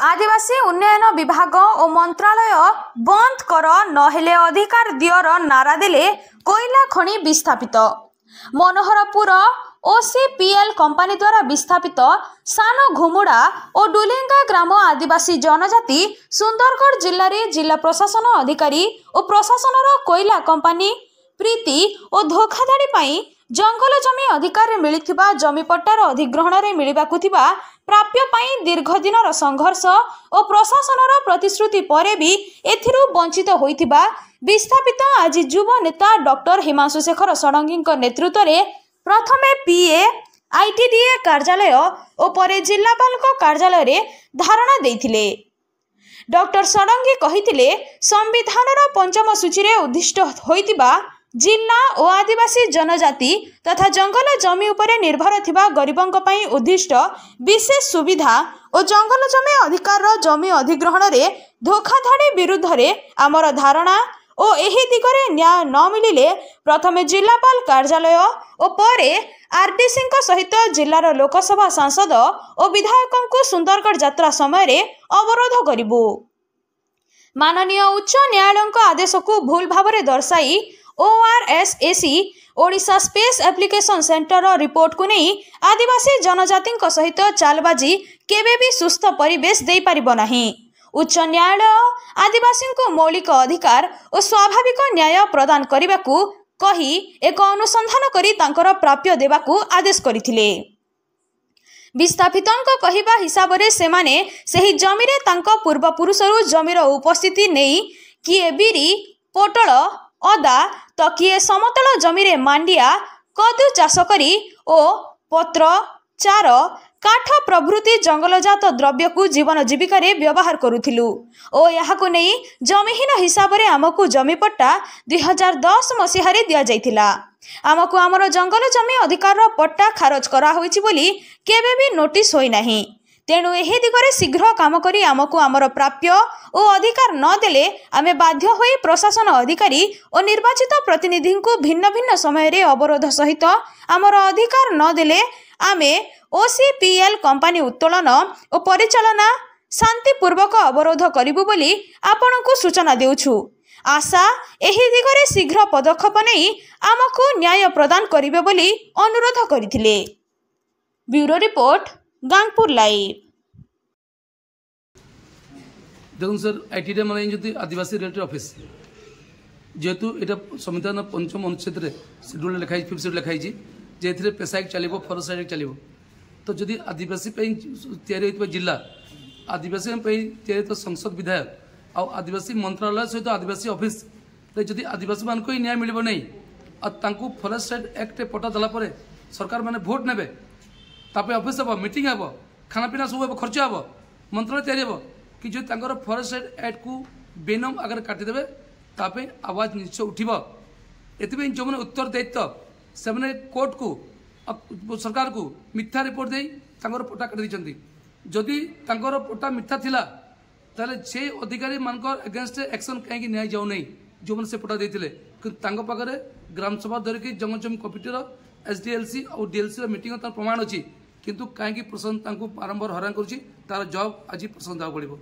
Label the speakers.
Speaker 1: आदिवासी उन्नयन विभाग और मंत्रालय बंद कर नहेले अधिकार दियर नारा देले कोयला खनि विस्थापित। मनोहरपुर ओसीपीएल कंपनी द्वारा विस्थापित सान घुमुड़ा और डुलेंगा ग्राम आदिवासी जनजाति सुंदरगढ़ जिले में जिला प्रशासन अधिकारी और प्रशासन कोयला कंपनी प्रीति और धोखाधड़ी जंगल जमी अधिकार मिलिथिबा जमी पट्टार अधिग्रहण रे मिलिबाकु थिबा प्राप्य पाई दीर्घ दिनर संघर्ष और प्रशासनर प्रतिश्रुति परे भी एथिरु वंचित होइथिबा विस्थापित आज युव नेता डॉक्टर हिमांशु शेखर षडंगी नेतृत्व में प्रथमे पीए आईटीडीए कार्यालय और परे जिलापाल कार्यालय रे धारणा देइथिले। डॉक्टर षडंगी कहिथिले संविधानर पंचम सूची रे उद्दिष्ट होइतिबा जिला और आदिवासी जनजाति तथा जंगल जमी उपरे निर्भर थिबा गरीबों पई उद्दिष्ट विशेष सुविधा और जंगल जमी अधिकार जमी अधिग्रहण रे धोखाधड़ी विरुद्ध रे आमर धारणा और एही दिगरे न्याय न मिलिले प्रथमे जिलापाल कार्यालय और परे आरडीसी सहित जिलार लोकसभा सांसद और विधायकों को सुंदरगढ़ यात्रा समय रे अवरोध करिबु। माननीय उच्च न्यायालय आदेश को भूल भाव में दर्शाई ORSAC Odisha space application centre report को नहीं आदिवासी जनजाति सहित चालबाजी केबे भी सुस्थ परिवेश दे पारिबो नाही। उच्च न्यायालय आदिवासी को मौलिक अधिकार और स्वाभाविक न्याय प्रदान करने को कही एक अनुसंधान करी तांकर प्राप्य देवाकू आदेश करथिले। विस्थापितों कहिबा हिसाब रे सेमाने सही जमी रे तांको पूर्वपुरुषरु जमीर उपस्थिति नहीं किए बिरी पोटल अदा तो किए समतल जमी रे मांडिया कदू चाष करी ओ पत्र चार काठ प्रभृति जंगलजात द्रव्य को जीवन जीविका रे व्यवहार करुथिलु ओ याहाको नै जमीहीन हिसाब रे आमको जमी पट्टा 2010 मसीह रे दिया जाइथिला। आमको आमर जंगल जमी अधिकार पट्टा खारज करा होइछि बोली केबे भी नोटिस होई नाही। तेणु एही दिगरे शीघ्र काम करी आमको आमर प्राप्य और अधिकार न देले आमे बाध्य होई प्रशासन अधिकारी और निर्वाचित प्रतिनिधि को भिन्न भिन्न समय रे अवरोध सहित आमर अधिकार न देले आमे OCPL कंपनी उत्तोलन और परिचालना शांतिपूर्वक अवरोध करिबु बोली आपनकु सूचना देउछु। आशा एही दिगरे शीघ्र पदक्षेप नै आमको न्याय प्रदान करिबे बोली अनुरोध करिथिले। Bureau report Gangpur live.
Speaker 2: देखुन सर आईटीडीए माने जति आदिवासी रिलेटेड ऑफिस जेतु एटा संविधान पंचम अनुच्छेद रे शेड्यूल लिखाई 5 शेड्यूल लिखाई जे एथिरे पेसाइक चलिबो फॉरेस्ट साइड चलिबो तो जदि आदिवासी पे तैयारी होइतबा जिला आदिवासी पे तैयारी तो संसद विधायक आ आदिवासी मंत्रालय सहित आदिवासी ऑफिस रे जदि आदिवासी मान को न्याय मिलिबो नै आ तांकू फॉरेस्ट साइड एक्ट पटा दला परे सरकार माने वोट नेबे तापे ऑफिस हबो मीटिंग हबो खाना पीना सब हबो खर्च हबो मंत्रालय तैयारी हबो कि जो तांकर फॉरेस्ट साइड एक्ट को बेनम अगर काटि देबे तापे आवाज निश्चय उठिबो। एतिबे जो माने उत्तर दायित्व से माने कोर्ट को सरकार को मिथ्या रिपोर्ट दे तांकर पट्टा काटि दिचंती जदि तांकर पट्टा मिथ्या थिला ताले से अधिकारी मानकर अगेंस्ट एक्शन कहीं न्याय जाऊ नहीं जो मैंने से पट्टा देते कि पाखे ग्राम सभा धरिकी जंगल कमिटीर SDLC और DLC मीटिंग प्रमाण अच्छी किंतु कहीं प्रशासन बारंबार हैरान कर जवाब आज प्रशासन देवा पड़ो।